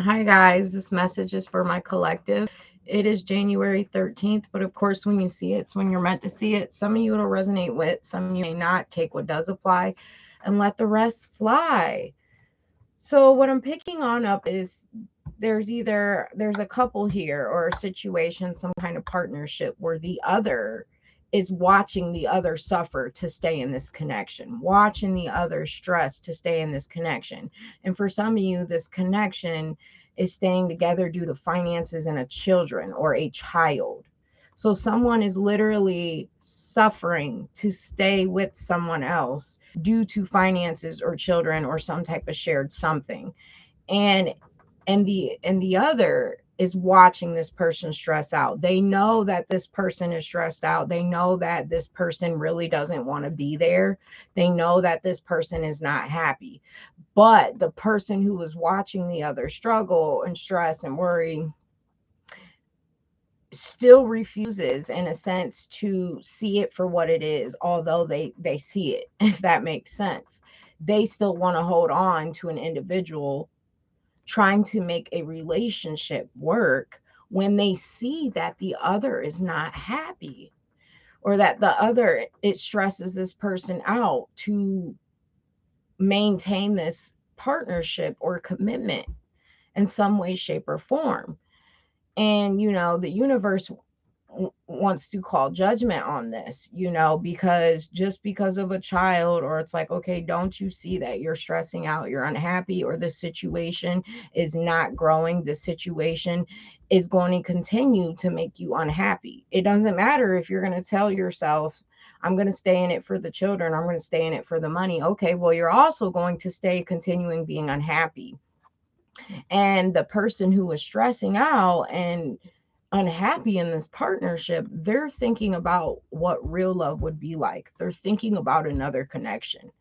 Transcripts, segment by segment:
Hi, guys. This message is for my collective. It is January 13th, but of course, when you see it, it's when you're meant to see it. Some of you it'll resonate with, some of you may not. Take what does apply and let the rest fly. So, what I'm picking on up is there's a couple here or a situation, some kind of partnership where the other is watching the other suffer to stay in this connection, watching the other stress to stay in this connection. And for some of you, this connection is staying together due to finances and a children or a child. So someone is literally suffering to stay with someone else due to finances or children or some type of shared something. And the other is watching this person stress out. They know that this person is stressed out. They know that this person really doesn't want to be there. They know that this person is not happy. But the person who is watching the other struggle and stress and worry still refuses in a sense to see it for what it is, although they see it, if that makes sense. They still want to hold on to an individual trying to make a relationship work when they see that the other is not happy, or that the other, it stresses this person out to maintain this partnership or commitment in some way, shape, or form. And the universe wants to call judgment on this, because just because of a child, or it's like, okay, don't you see that you're stressing out, you're unhappy, or the situation is not growing, the situation is going to continue to make you unhappy. It doesn't matter if you're going to tell yourself, I'm going to stay in it for the children, I'm going to stay in it for the money. Okay, well, you're also going to stay continuing being unhappy. And the person who is stressing out and unhappy in this partnership, they're thinking about what real love would be like. They're thinking about another connection.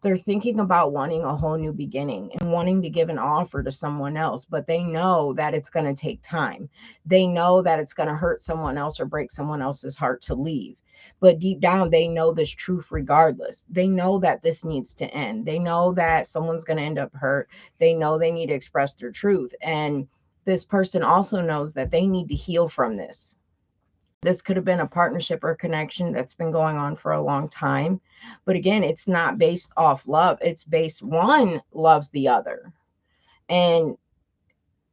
They're thinking about wanting a whole new beginning and wanting to give an offer to someone else, but they know that it's going to take time. They know that it's going to hurt someone else or break someone else's heart to leave. But deep down, they know this truth regardless. They know that this needs to end. They know that someone's going to end up hurt. They know they need to express their truth. And this person also knows that they need to heal from this. This could have been a partnership or connection that's been going on for a long time. But again, it's not based off love. It's based, one loves the other and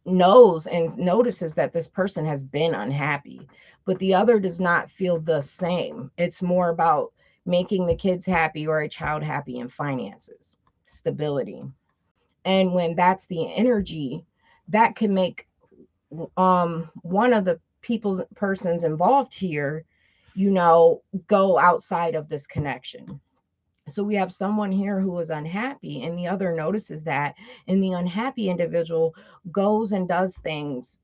knows and notices that this person has been unhappy, but the other does not feel the same. It's more about making the kids happy or a child happy in finances, stability. And when that's the energy, that can make one of the people's persons involved here, go outside of this connection. So we have someone here who is unhappy, and the other notices that, and the unhappy individual goes and does things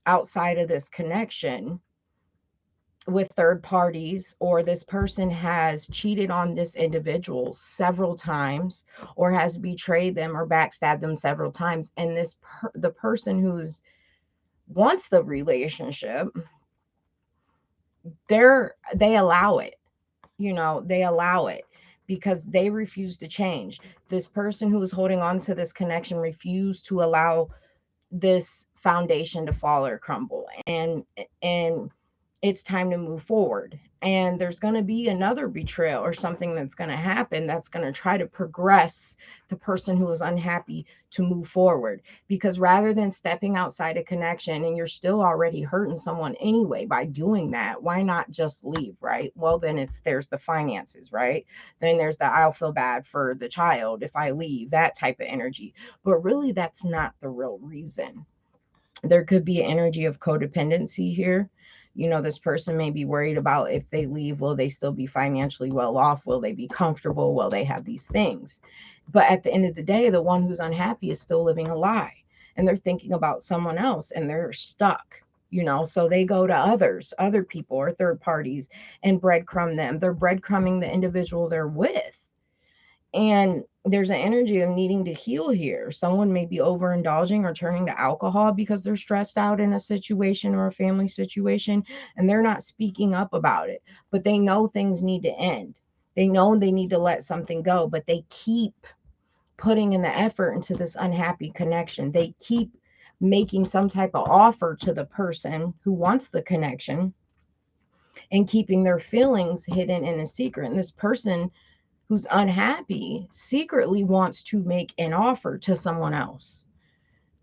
outside of this connection with third parties, or this person has cheated on this individual several times, or has betrayed them or backstabbed them several times, and the person who's wants the relationship, they allow it. They allow it because they refuse to change. This person who is holding on to this connection refused to allow this foundation to fall or crumble, and it's time to move forward. And there's going to be another betrayal or something that's going to happen that's going to try to progress the person who is unhappy to move forward, because rather than stepping outside a connection, and you're still already hurting someone anyway by doing that, why not just leave, right? Well, then there's the finances, right? Then there's the, I'll feel bad for the child if I leave, that type of energy. But really, that's not the real reason. There could be an energy of codependency here. This person may be worried about, if they leave, will they still be financially well off? Will they be comfortable? Will they have these things? But at the end of the day, the one who's unhappy is still living a lie, and they're thinking about someone else and they're stuck. So they go to other people or third parties and breadcrumb them. They're breadcrumbing the individual they're with. And there's an energy of needing to heal here. Someone may be overindulging or turning to alcohol because they're stressed out in a situation or a family situation, and they're not speaking up about it. But they know things need to end. They know they need to let something go, but they keep putting in the effort into this unhappy connection. They keep making some type of offer to the person who wants the connection and keeping their feelings hidden in a secret. And this person who's unhappy secretly wants to make an offer to someone else.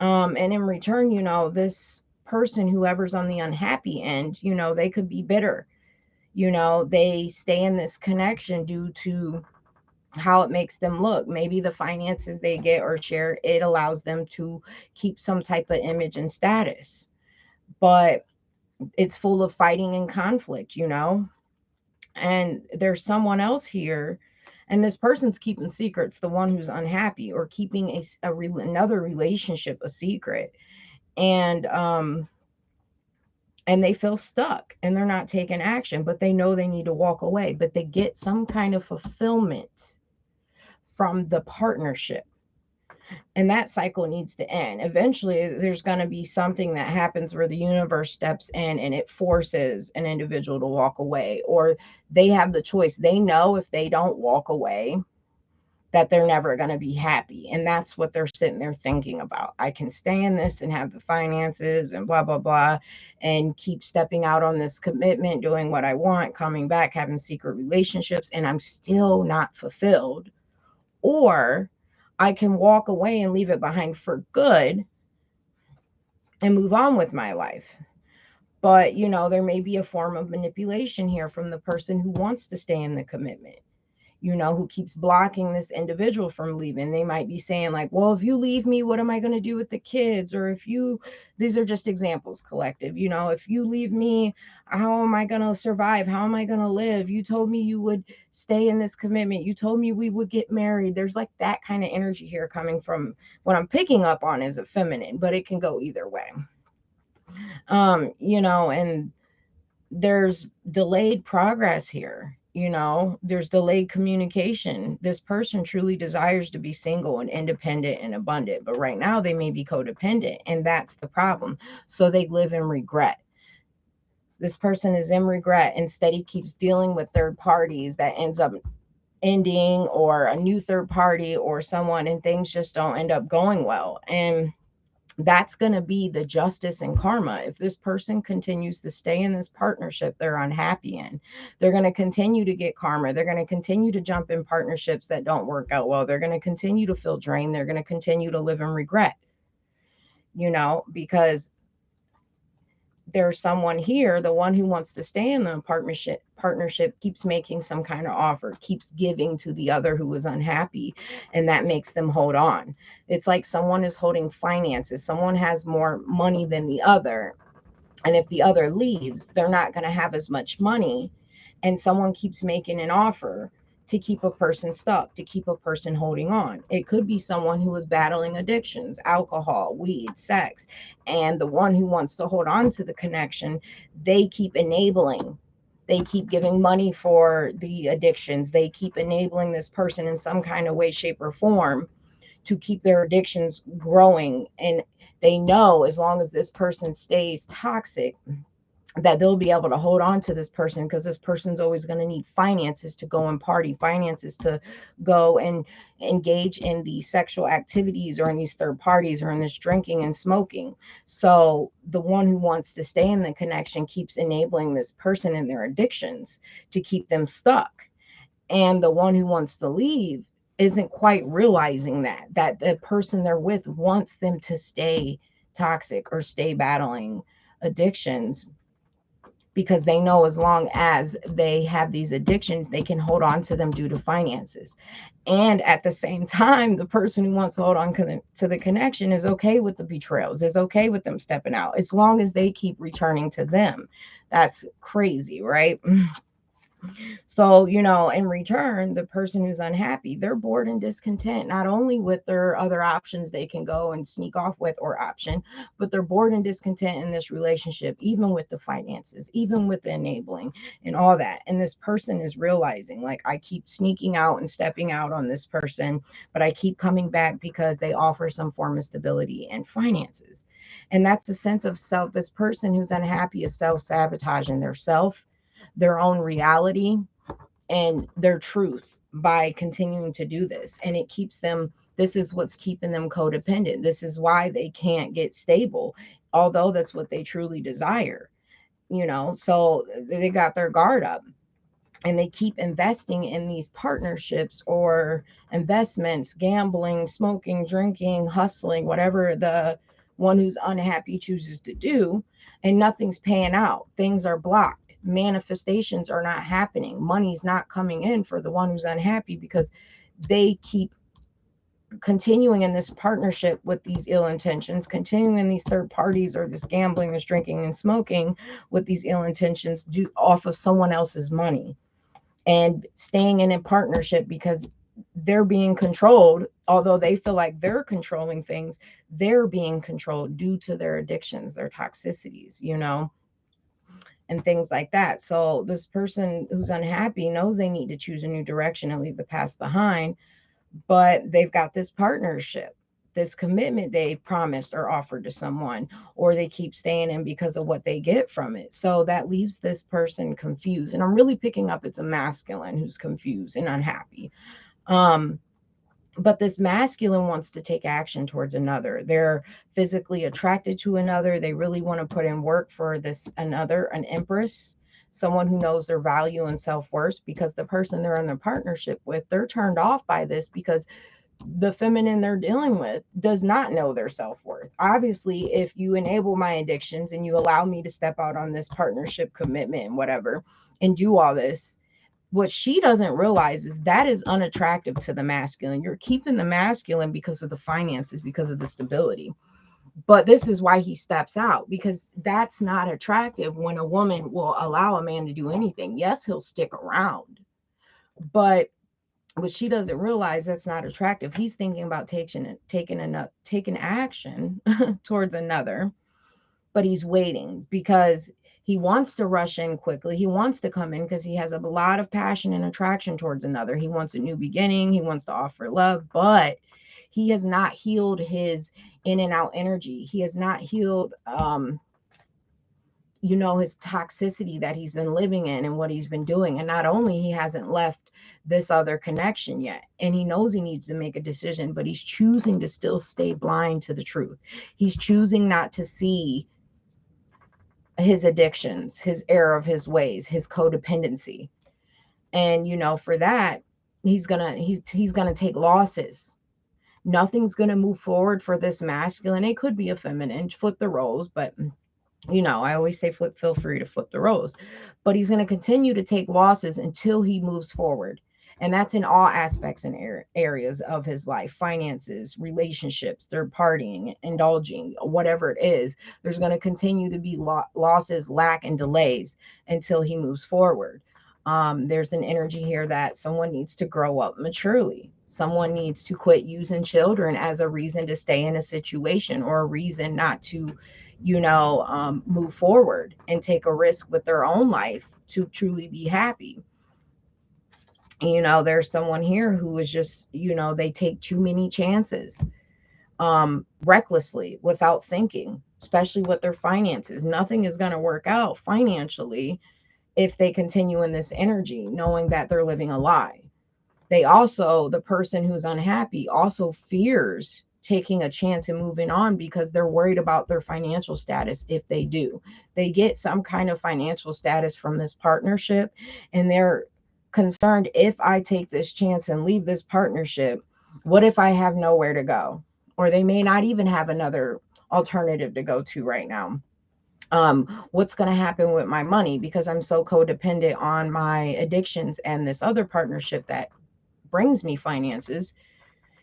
And in return, this person, whoever's on the unhappy end, they could be bitter. They stay in this connection due to how it makes them look. Maybe the finances they get or share, it allows them to keep some type of image and status. But it's full of fighting and conflict, and there's someone else here, and this person's keeping secrets, the one who's unhappy, or keeping another relationship a secret. And they feel stuck and they're not taking action, but they know they need to walk away, but they get some kind of fulfillment from the partnership. And that cycle needs to end. Eventually, there's going to be something that happens where the universe steps in and it forces an individual to walk away, or they have the choice. They know if they don't walk away, that they're never going to be happy. And that's what they're sitting there thinking about. I can stay in this and have the finances and blah, blah, blah, and keep stepping out on this commitment, doing what I want, coming back, having secret relationships, and I'm still not fulfilled. Or I can walk away and leave it behind for good and move on with my life. But, there may be a form of manipulation here from the person who wants to stay in the commitment, who keeps blocking this individual from leaving. They might be saying, like, well, if you leave me, what am I going to do with the kids? Or these are just examples, collective, if you leave me, how am I going to survive? How am I going to live? You told me you would stay in this commitment. You told me we would get married. There's like that kind of energy here coming from what I'm picking up on is a feminine, but it can go either way. And there's delayed progress here. There's delayed communication. This person truly desires to be single and independent and abundant, but right now they may be codependent, and that's the problem. So they live in regret. This person is in regret. Instead, he keeps dealing with third parties that ends up ending, or a new third party or someone, and things just don't end up going well. And that's going to be the justice and karma. If this person continues to stay in this partnership they're unhappy in, they're going to continue to get karma. They're going to continue to jump in partnerships that don't work out well. They're going to continue to feel drained. They're going to continue to live in regret, because there's someone here, the one who wants to stay in the partnership keeps making some kind of offer, keeps giving to the other who is unhappy, and that makes them hold on. It's like someone is holding finances. Someone has more money than the other, and if the other leaves, they're not going to have as much money, and someone keeps making an offer to keep a person stuck, to keep a person holding on. It could be someone who is battling addictions, alcohol, weed, sex, and the one who wants to hold on to the connection, they keep enabling. They keep giving money for the addictions. They keep enabling this person in some kind of way, shape, or form to keep their addictions growing. And they know as long as this person stays toxic, that they'll be able to hold on to this person, because this person's always going to need finances to go and party, finances to go and engage in these sexual activities, or in these third parties, or in this drinking and smoking. So the one who wants to stay in the connection keeps enabling this person in their addictions to keep them stuck. And the one who wants to leave isn't quite realizing that the person they're with wants them to stay toxic or stay battling addictions, because they know as long as they have these addictions, they can hold on to them due to finances. And at the same time, the person who wants to hold on to the connection is okay with the betrayals, is okay with them stepping out, as long as they keep returning to them. That's crazy, right? So, in return, the person who's unhappy, they're bored and discontent, not only with their other options they can go and sneak off with or option, but they're bored and discontent in this relationship, even with the finances, even with the enabling and all that. And this person is realizing, like, I keep sneaking out and stepping out on this person, but I keep coming back because they offer some form of stability and finances. And that's a sense of self. This person who's unhappy is self-sabotaging their self, their own reality, and their truth by continuing to do this. And it keeps them This is what's keeping them codependent. This is why they can't get stable, although that's what they truly desire, so they got their guard up, and they keep investing in these partnerships or investments, gambling, smoking, drinking, hustling, whatever the one who's unhappy chooses to do, and nothing's paying out. Things are blocked. Manifestations are not happening. Money's not coming in for the one who's unhappy because they keep continuing in this partnership with these ill intentions, continuing in these third parties or this gambling, this drinking and smoking with these ill intentions due off of someone else's money, and staying in a partnership because they're being controlled. Although they feel like they're controlling things, they're being controlled due to their addictions, their toxicities, and things like that. So this person who's unhappy knows they need to choose a new direction and leave the past behind, but they've got this partnership, this commitment they promised or offered to someone, or they keep staying in because of what they get from it. So that leaves this person confused. And I'm really picking up it's a masculine who's confused and unhappy. But this masculine wants to take action towards another. They're physically attracted to another. They really want to put in work for this another, an empress, someone who knows their value and self-worth, because the person they're in the partnership with, they're turned off by this because the feminine they're dealing with does not know their self-worth. Obviously, if you enable my addictions and you allow me to step out on this partnership commitment and whatever and do all this, what she doesn't realize is that is unattractive to the masculine. You're keeping the masculine because of the finances, because of the stability. But this is why he steps out, because that's not attractive when a woman will allow a man to do anything. Yes, he'll stick around, but what she doesn't realize, that's not attractive. He's thinking about taking action towards another, but he's waiting because he wants to rush in quickly. He wants to come in because he has a lot of passion and attraction towards another. He wants a new beginning. He wants to offer love, but he has not healed his in and out energy. He has not healed, his toxicity that he's been living in and what he's been doing. And not only he hasn't left this other connection yet, and he knows he needs to make a decision, but he's choosing to still stay blind to the truth. He's choosing not to see his addictions, his error of his ways, his codependency. And for that, he's gonna take losses. Nothing's gonna move forward for this masculine. It could be a feminine, flip the roles, but I always say feel free to flip the roles. But he's going to continue to take losses until he moves forward. And that's in all aspects and areas of his life: finances, relationships, third partying, indulging, whatever it is. There's going to continue to be losses, lack, and delays until he moves forward. There's an energy here that someone needs to grow up maturely. Someone needs to quit using children as a reason to stay in a situation or a reason not to move forward and take a risk with their own life to truly be happy. There's someone here who is just, they take too many chances, recklessly, without thinking, especially with their finances. Nothing is going to work out financially if they continue in this energy, knowing that they're living a lie. The person who's unhappy also fears taking a chance and moving on because they're worried about their financial status. If they get some kind of financial status from this partnership, and they're concerned, if I take this chance and leave this partnership, what if I have nowhere to go? Or they may not even have another alternative to go to right now. What's going to happen with my money because I'm so codependent on my addictions and this other partnership that brings me finances?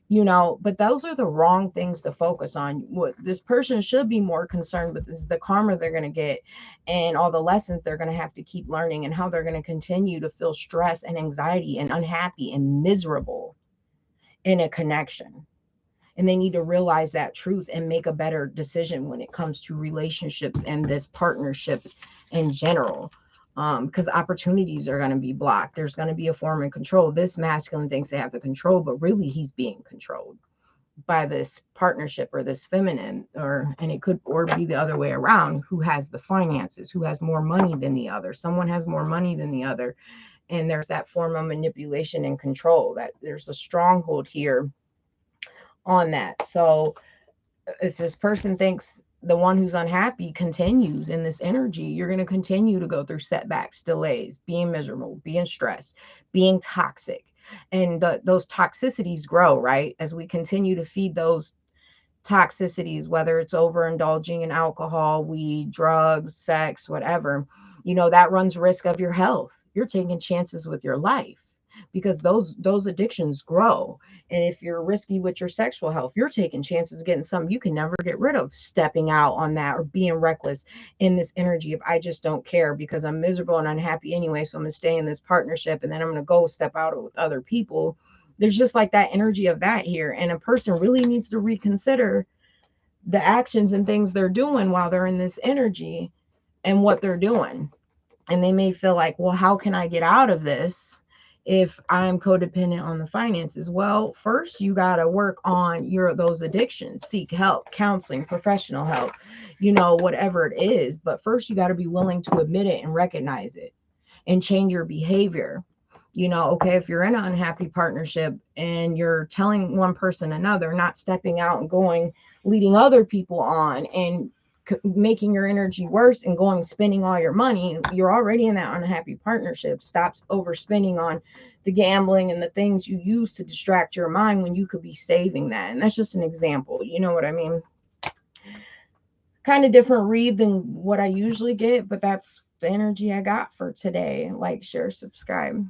But those are the wrong things to focus on. What this person should be more concerned with is the karma they're going to get and all the lessons they're going to have to keep learning, and how they're going to continue to feel stress and anxiety and unhappy and miserable in a connection. And they need to realize that truth and make a better decision when it comes to relationships and this partnership in general. Because opportunities are going to be blocked. There's going to be a form of control. This masculine thinks they have the control, but really he's being controlled by this partnership or this feminine, and it could be the other way around, who has the finances, who has more money than the other. Someone has more money than the other, and there's that form of manipulation and control. That there's a stronghold here on that. So if this person thinks the one who's unhappy continues in this energy, you're going to continue to go through setbacks, delays, being miserable, being stressed, being toxic. And those toxicities grow, right? As we continue to feed those toxicities, whether it's overindulging in alcohol, weed, drugs, sex, whatever, that runs risk of your health. You're taking chances with your life because those addictions grow. And if you're risky with your sexual health, you're taking chances getting something you can never get rid of, stepping out on that, or being reckless in this energy of I just don't care because I'm miserable and unhappy anyway, so I'm gonna stay in this partnership and then I'm gonna go step out with other people. There's just like that energy of that here. And a person really needs to reconsider the actions and things they're doing while they're in this energy and what they're doing. And they may feel like, well, how can I get out of this if I'm codependent on the finances? Well, first you got to work on those addictions, seek help, counseling, professional help, whatever it is. But first you got to be willing to admit it and recognize it and change your behavior. Okay, if you're in an unhappy partnership and you're telling one person another, not stepping out and going, leading other people on and making your energy worse and going spending all your money, you're already in that unhappy partnership. Stop overspending on the gambling and the things you use to distract your mind when you could be saving that. And that's just an example. You know what I mean? Kind of different read than what I usually get, but that's the energy I got for today. Like, share, subscribe.